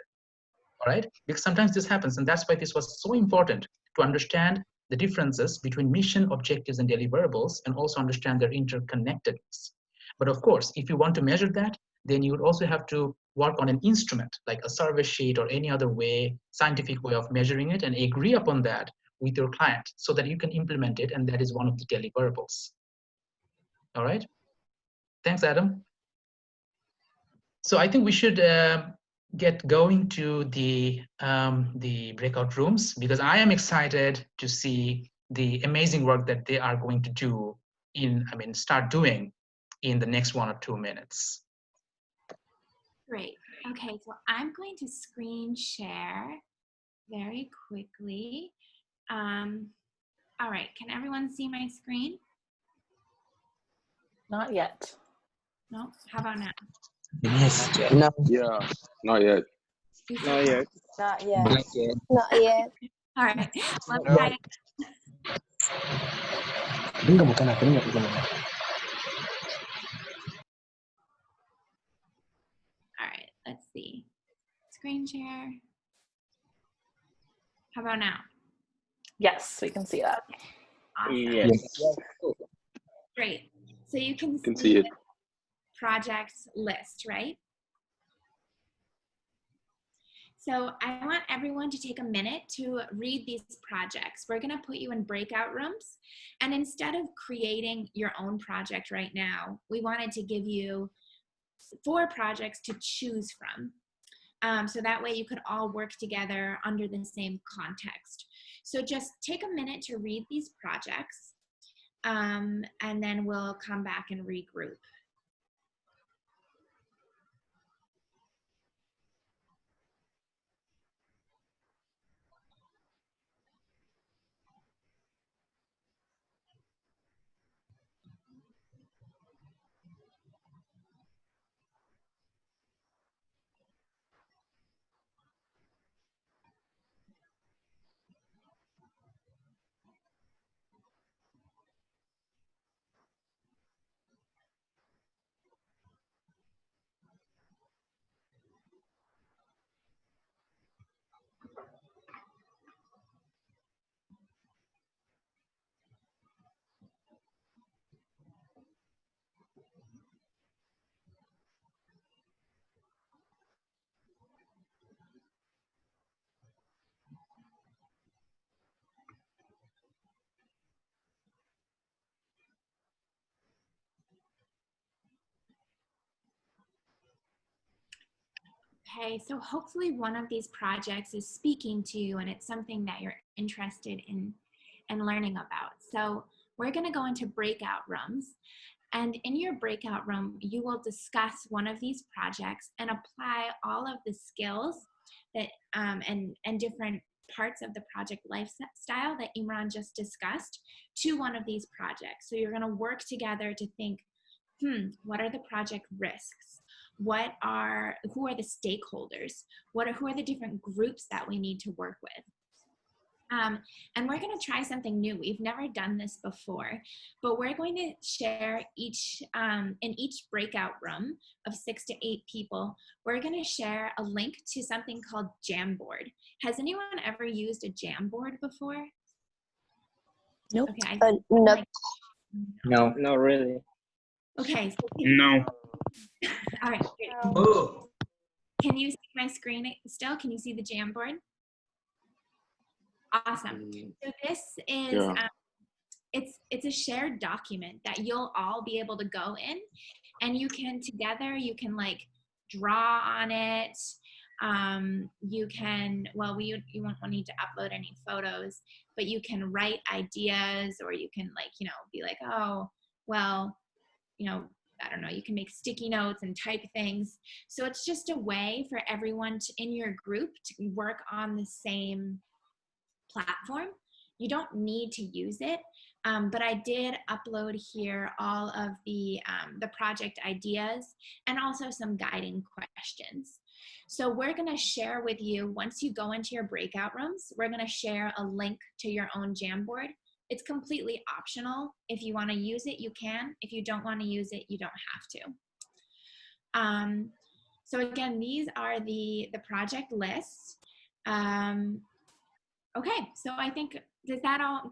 All right? Because sometimes this happens, and that's why this was so important to understand the differences between mission, objectives, and deliverables, and also understand their interconnectedness. But of course, if you want to measure that, then you would also have to work on an instrument like a survey sheet or any other way, scientific way of measuring it, and agree upon that with your client so that you can implement it, and that is one of the deliverables. All right? Thanks, Adam. So I think we should get going to the breakout rooms, because I am excited to see the amazing work that they are going to do start doing in the next 1 or 2 minutes. Great. Okay, so I'm going to screen share very quickly. All right, can everyone see my screen? Not yet. No? How about now? Yes. No. Yeah, not yet. Not yet. Not yet. Not yet. Not yet. All right, let's No. try it. Dengar bukan aku dengar bukan aku. All right, let's see. How about now? Yes, we can see that. Awesome. Yes. Great. So you can see it. the projects list, right? So I want everyone to take a minute to read these projects. We're going to put you in breakout rooms. And instead of creating your own project right now, we wanted to give you 4 projects to choose from. So that way you could all work together under the same context. So just take a minute to read these projects, and then we'll come back and regroup. Okay, so hopefully one of these projects is speaking to you and it's something that you're interested in and learning about. So we're going to go into breakout rooms, and in your breakout room, you will discuss one of these projects and apply all of the skills that and different parts of the project lifestyle that Imran just discussed to one of these projects. So you're going to work together to think, what are the project risks? Who are the stakeholders? Who are the different groups that we need to work with? And we're going to try something new. We've never done this before, but we're going to share in each breakout room of 6 to 8 people, we're going to share a link to something called Jamboard. Has anyone ever used a Jamboard before? Nope. Okay. No. Not really. Okay. So No. all right. Oh. Can you see my screen still? Can you see the Jamboard? Awesome. So this is, it's a shared document that you'll all be able to go in, and you can like draw on it. You can, you won't need to upload any photos, but you can write ideas, or you can be like, oh, well, I don't know, you can make sticky notes and type things. So it's just a way for everyone in your group to work on the same platform. You don't need to use it, but I did upload here all of the project ideas and also some guiding questions. So we're going to share with you, once you go into your breakout rooms, we're going to share a link to your own Jamboard. It's completely optional. If you want to use it, you can. If you don't want to use it, you don't have to. So again, these are the project lists. Okay, so I think, does that all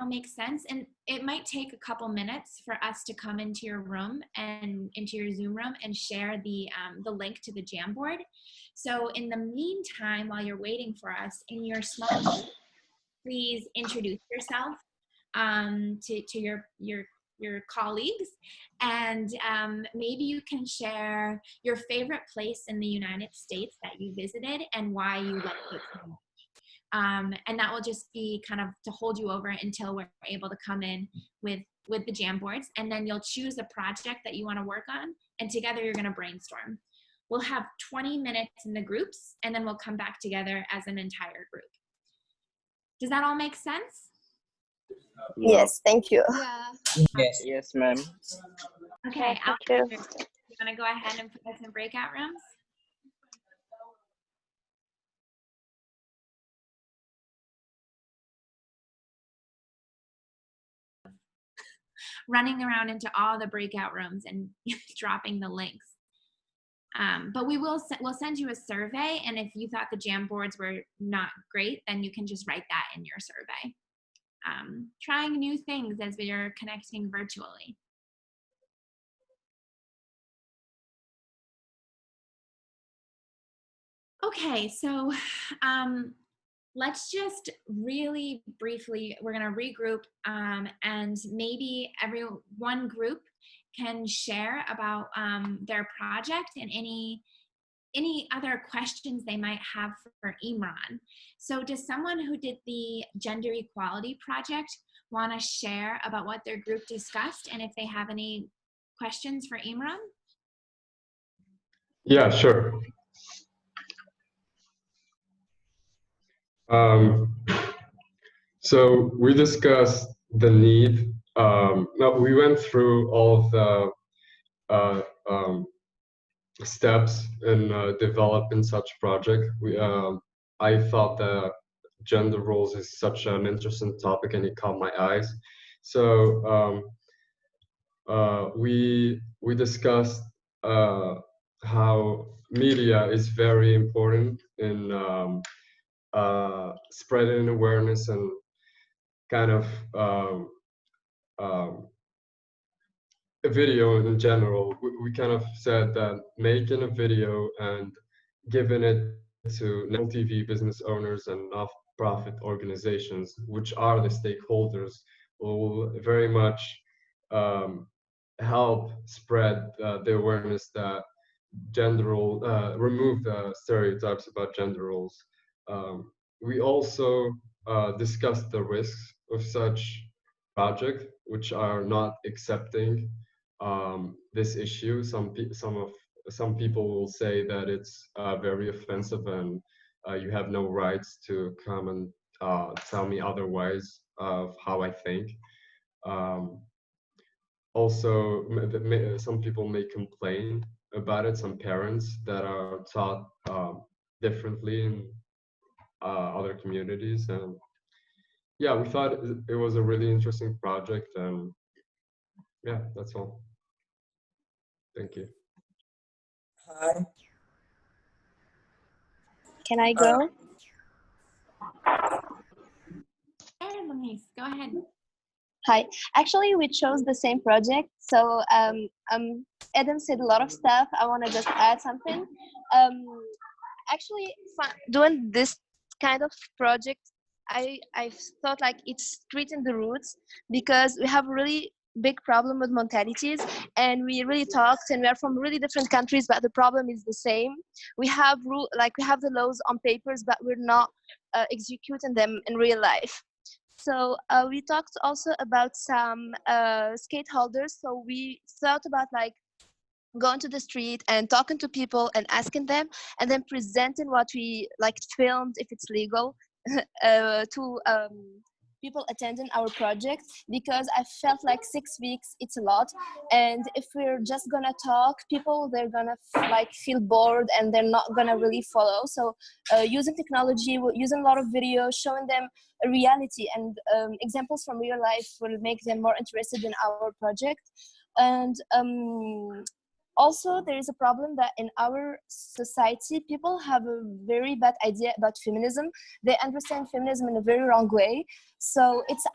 make sense? And it might take a couple minutes for us to come into your room and into your Zoom room and share the link to the Jamboard. So in the meantime, while you're waiting for us, in your small group, please introduce yourself to your colleagues, and maybe you can share your favorite place in the United States that you visited and why you liked it so much. And that will just be kind of to hold you over until we're able to come in with the Jamboards, and then you'll choose a project that you want to work on, and together you're going to brainstorm. We'll have 20 minutes in the groups, and then we'll come back together as an entire group. Does that all make sense? Yes, thank you. Yeah. Yes, ma'am. Okay, Thank you. you want to go ahead and put us in breakout rooms? Running around into all the breakout rooms and dropping the links. But we'll send you a survey, and if you thought the Jamboards were not great, then you can just write that in your survey. Trying new things as we are connecting virtually. Okay, so let's just really briefly, we're going to regroup, and maybe one group can share about their project and any other questions they might have for Imran. So does someone who did the gender equality project want to share about what their group discussed and if they have any questions for Imran? Yeah, sure. So we discussed the need. No, we went through all of the steps in developing such project. I thought that gender roles is such an interesting topic, and it caught my eyes. So we discussed how media is very important in spreading awareness and kind of a video in general. We kind of said that making a video and giving it to national TV business owners and non-profit organizations, which are the stakeholders, will very much help spread the awareness that gender role, remove the stereotypes about gender roles. We also discussed the risks of such project, which are not accepting this issue. Some people will say that it's very offensive and you have no rights to come and tell me otherwise of how I think. Also, some people may complain about it, some parents that are taught differently in other communities. And yeah, we thought it was a really interesting project, and yeah, that's all. Thank you. Hi. Can I go? Nice. Go ahead. Hi. Actually, we chose the same project. So Adam said a lot of stuff. I want to just add something. Actually, doing this kind of project, I thought like it's treating the roots, because we have a really big problem with mentalities, and we really talked, and we are from really different countries, but the problem is the same. We have we have the laws on papers, but we're not executing them in real life. So we talked also about some skate holders. So we thought about like going to the street and talking to people and asking them, and then presenting what we like filmed, if it's legal, to people attending our project, because I felt like 6 weeks, it's a lot. And if we're just gonna talk, people, they're gonna like feel bored and they're not gonna really follow. So using technology, using a lot of videos, showing them a reality and examples from real life will make them more interested in our project. And also, there is a problem that in our society, people have a very bad idea about feminism. They understand feminism in a very wrong way. So it's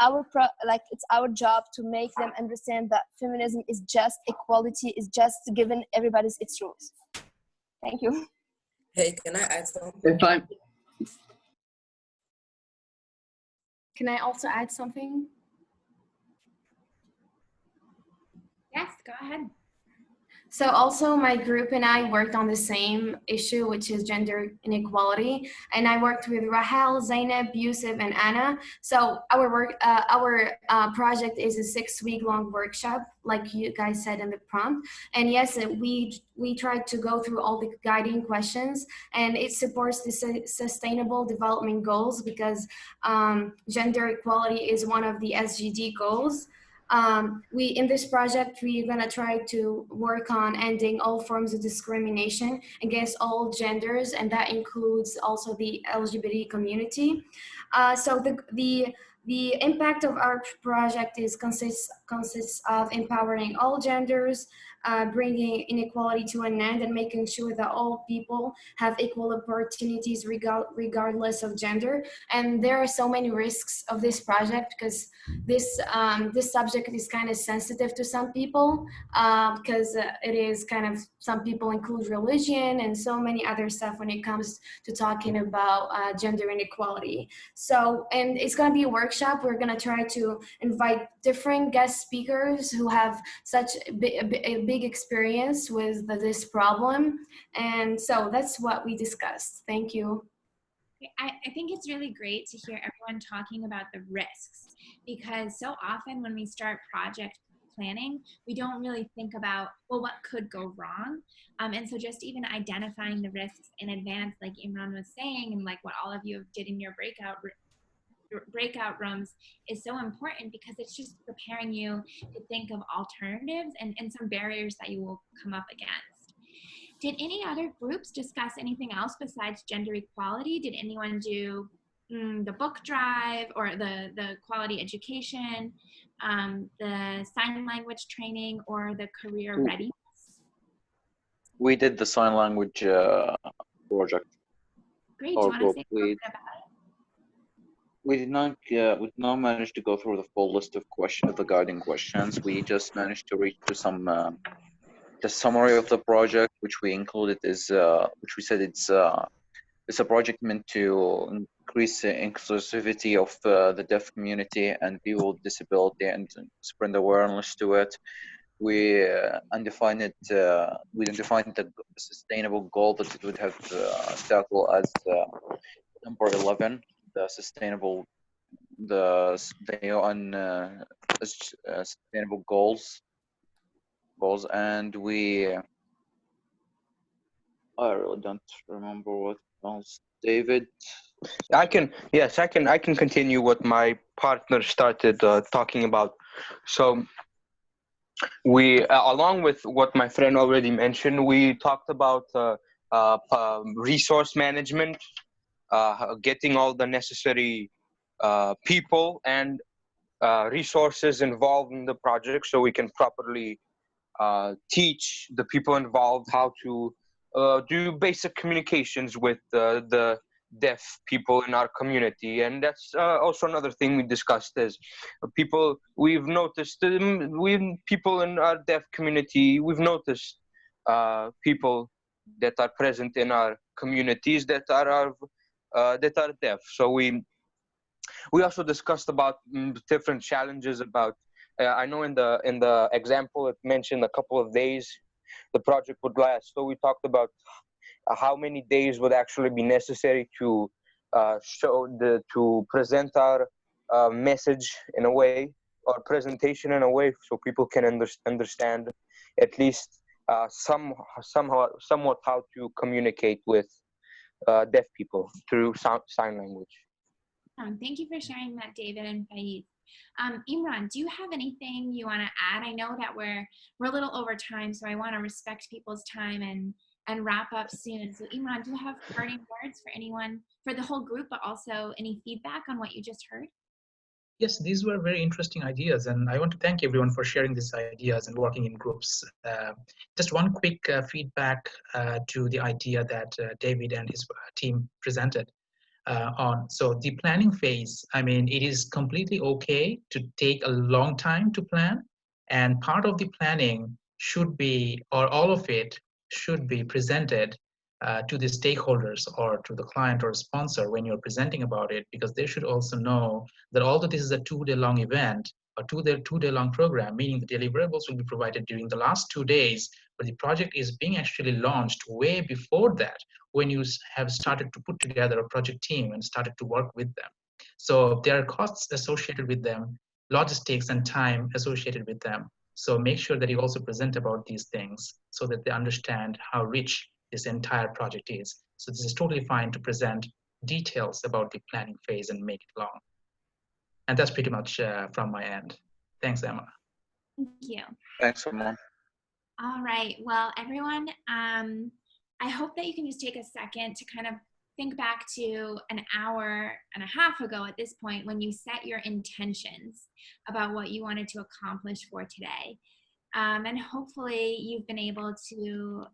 it's our job to make them understand that feminism is just equality, is just giving everybody its rules. Thank you. Hey, can I add something? If I Can I also add something? Yes, go ahead. So also my group and I worked on the same issue, which is gender inequality. And I worked with Rahel, Zainab, Yusuf, and Anna. So our project is a 6-week-long workshop, like you guys said in the prompt. And yes, we tried to go through all the guiding questions, and it supports the sustainable development goals, because gender equality is one of the SDG goals. In this project, we're gonna try to work on ending all forms of discrimination against all genders, and that includes also the LGBT community. So The impact of our project consists of empowering all genders, bringing inequality to an end, and making sure that all people have equal opportunities regardless of gender. And there are so many risks of this project because this subject is kind of sensitive to some people because it is kind of, some people include religion and so many other stuff when it comes to talking about gender inequality. So, and it's going to be a workshop. We're going to try to invite different guest speakers who have such a big experience with this problem. And so that's what we discussed. Thank you. I think it's really great to hear everyone talking about the risks, because so often when we start project planning, we don't really think about, well, what could go wrong? And so just even identifying the risks in advance, like Imran was saying, and like what all of you did in your breakout rooms, is so important, because it's just preparing you to think of alternatives and some barriers that you will come up against. Did any other groups discuss anything else besides gender equality? Did anyone do the book drive, or the quality education, the sign language training, or the career readiness? We did the sign language project. Great. Do you want to say a little bit about it? We did not manage to go through the full list of questions, the guiding questions. We just managed to reach to some the summary of the project, which we included is which we said it's a project meant to increase the inclusivity of the deaf community and people with disability and spread awareness to it. We undefined the sustainable goal that it would have tackle as number 11, the sustainable sustainable goals, and I really don't remember what else. David? I can continue what my partner started talking about. So we, along with what my friend already mentioned, we talked about resource management, getting all the necessary people and resources involved in the project so we can properly teach the people involved how to do basic communications with the deaf people in our community. And that's also another thing we discussed is we've noticed people in our deaf community, we've noticed people that are present in our communities that are deaf. So we also discussed about different challenges about I know in the example it mentioned a couple of days the project would last. So we talked about how many days would actually be necessary to present our message in a way, or presentation in a way, so people can understand at least somewhat how to communicate with deaf people through sign language. Thank you for sharing that, David and Faiz. Imran, do you have anything you want to add? I know that we're a little over time, so I want to respect people's time and wrap up soon. So Imran, do you have parting words for anyone, for the whole group, but also any feedback on what you just heard? Yes, these were very interesting ideas, and I want to thank everyone for sharing these ideas and working in groups. Just one quick feedback to the idea that David and his team presented on. So the planning phase, I mean, it is completely okay to take a long time to plan, and part of the planning should be, or all of it should be presented to the stakeholders or to the client or sponsor when you're presenting about it, because they should also know that although this is a 2-day-long event, a two-day-long program, meaning the deliverables will be provided during the last 2 days, but the project is being actually launched way before that, when you have started to put together a project team and started to work with them. So there are costs associated with them, logistics and time associated with them. So make sure that you also present about these things so that they understand how rich this entire project is. So this is totally fine to present details about the planning phase and make it long. And that's pretty much from my end. Thanks, Emma. Thank you. Thanks, Imran. All right. Well, everyone, I hope that you can just take a second to kind of think back to an hour and a half ago at this point when you set your intentions about what you wanted to accomplish for today. And hopefully you've been able to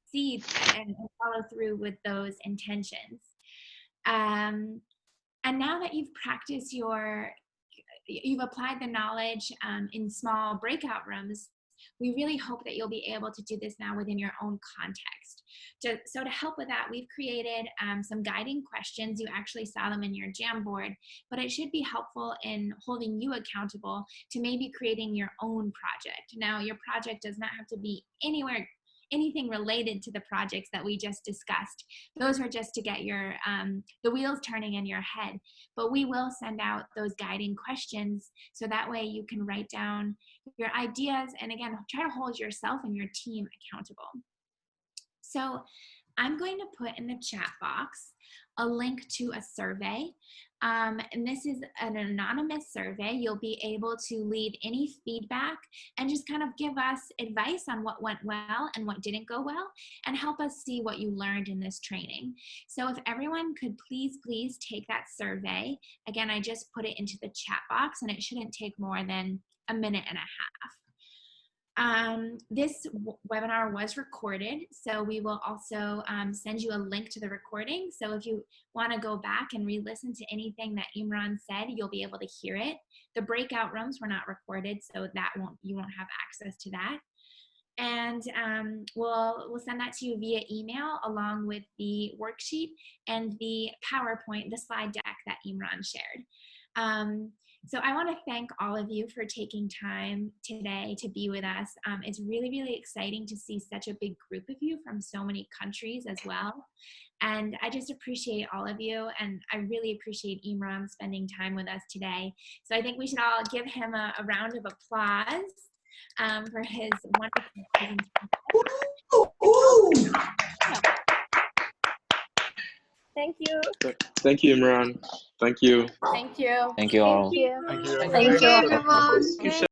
see and follow through with those intentions. And now that you've practiced you've applied the knowledge in small breakout rooms, we really hope that you'll be able to do this now within your own context. So to help with that, we've created some guiding questions. You actually saw them in your Jamboard, but it should be helpful in holding you accountable to maybe creating your own project. Now, your project does not have to be anything related to the projects that we just discussed. Those are just to get your the wheels turning in your head. But we will send out those guiding questions so that way you can write down your ideas and again, try to hold yourself and your team accountable. So I'm going to put in the chat box a link to a survey. And this is an anonymous survey. You'll be able to leave any feedback and just kind of give us advice on what went well and what didn't go well and help us see what you learned in this training. So if everyone could please take that survey. Again, I just put it into the chat box and it shouldn't take more than a minute and a half. This webinar was recorded, so we will also send you a link to the recording. So if you want to go back and re-listen to anything that Imran said, you'll be able to hear it. The breakout rooms were not recorded, so you won't have access to that. And we'll send that to you via email along with the worksheet and the PowerPoint, the slide deck that Imran shared. So I want to thank all of you for taking time today to be with us. It's really, really exciting to see such a big group of you from so many countries as well. And I just appreciate all of you. And I really appreciate Imran spending time with us today. So I think we should all give him a round of applause for his wonderful presentation. Thank you. Thank you, Imran. Thank you. Thank you. Thank you all. Thank you, everyone. Thank you.